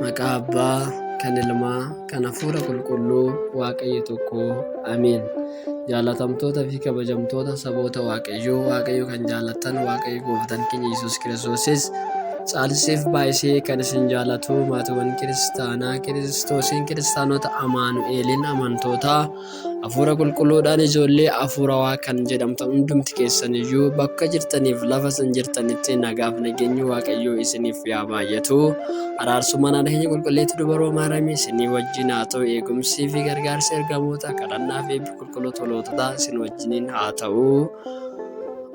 Maqaa Abbaa, kan Ilmaa, kan Hafuura Qulqulluu, Waaqayyo tokko. Ameen. Jaalatamtoota fi kabajamtoota saboota Waaqayyoo, Waaqayyo kan jaallattan, Waaqayyo Gooftaan keenya Yesuus Kiristoosis caalseef baay'isee kan isin jaallatu maatiiwwan kiristaanaa Kiristoosiin kiristaanota Amaanu'eeliin amantootaa Hafuura Qulqulluudhaan ijoollee Hafuurawaa kan jedhamtan hundumti keessaniyyuu bakka jirtaniif lafa isin jirtanitti nagaaf nageenyi Waaqayyoo isiniif yaa baay'atu. Araarsummaan haadha keenya qulqulleetti dubaroo Maariyaamii isinii wajjin haa ta'u. Eegumsii fi gargaarsi ergamoota kadhannaa fi qulqulloota tolootaa isin wajjiniin haa ta'u.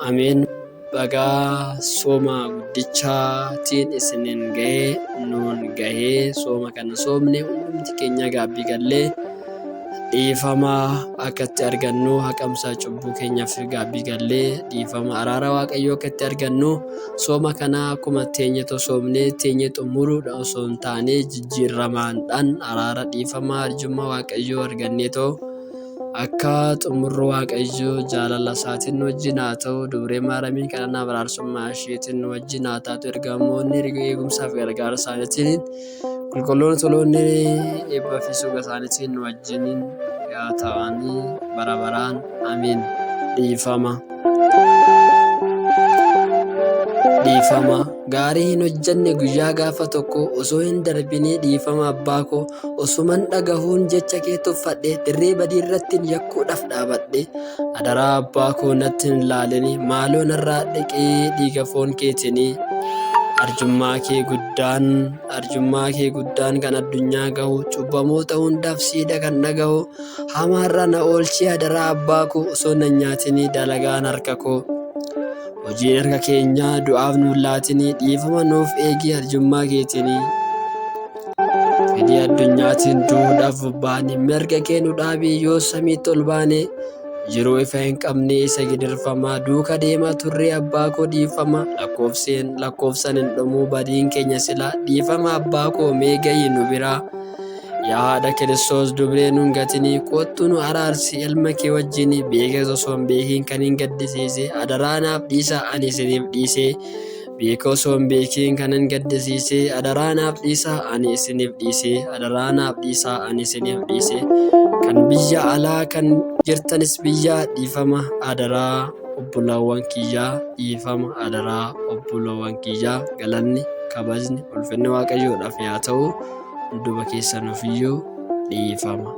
Ameen. Bagaa sooma guddichaatiin isiniin gahee nuun gahee sooma kana soomne hundumti keenya gaabbii gallee dhiifama akka itti argannu haqamsaa cubbuu keenyaaf gaabbii gallee dhiifama araara Waaqayyoo akka itti argannu sooma kana akkuma teenyetoo soomnee teenye xumuruudha osoo hin taane jijjiirramaadhaan araara dhiifama arjummaa Waaqayyoo arganneetoo akka xumurru Waaqayyoo jaalala isaatiin wajjin haa ta'u. Dubree Maariyaamii kadhannaa araarsummaa isheetiin wajjin haa taatu. Ergamoonni eegumsaaf gargaara isaaniitiin qulqulloonni toloonni eebbaa fi suuqa isaaniitiin wajjiniin haa ta'anii bara baraan. Ameen. Dhiifama gaarii hin hojjenne guyyaa gaafa tokko osoo hin darbinii dhiifama abbaa koo osuman dhagahuun jecha kee tuffadhe dirree badii irratti yakkuudhaaf dhaabadhe adaraa abbaa koo natti hin ilaalini maaloo narraa dhaqee dhiiga foon keetinii arjummaa kee guddaan kan addunyaa gahu cubbamoota hundaaf siida kan dhagahu hamaarra na oolchii adaraa abbaa koo osoo na nyaatinii dalagaan harka koo. Hojiin harka keenyaa du'aaf nuun laatinii dhiifama nuuf eegi arjummaa keetinii. Fedhii addunyaatiin duudhaaf baane mirga kee nu dhaabii yoo samiitti ol baane yeroo ifa hin qabne isa gidirfamaa duuka deemaa turree abbaa koo dhiifama lakkoofsan hin dhumuu badiin keenya silaa dhiifama abbaa koo mee gahii nu biraa. Yaa haadha Kiristoos dubree nuun gatinii kottu nu araarsi ilma kee wajjin beekes osoo hin beekiin kan hin gaddisiise adaraa naaf dhiisa ani isiniif dhiise beeka osoo hin beekiin kan hin gaddisiise adaraa naaf dhiisa ani isiniif dhiise adaraa naaf dhiisa ani isiniif dhiise kan biyya alaa kan jirtanis biyya dhiifama adaraa obbolaawwan kiyyaa dhiifama adaraa obbolaawwan kiyyaa galanni kabajni ulfinni Waaqayyoodhaaf yaa ta'u. Duba keessan ofiyyuu dhiifama.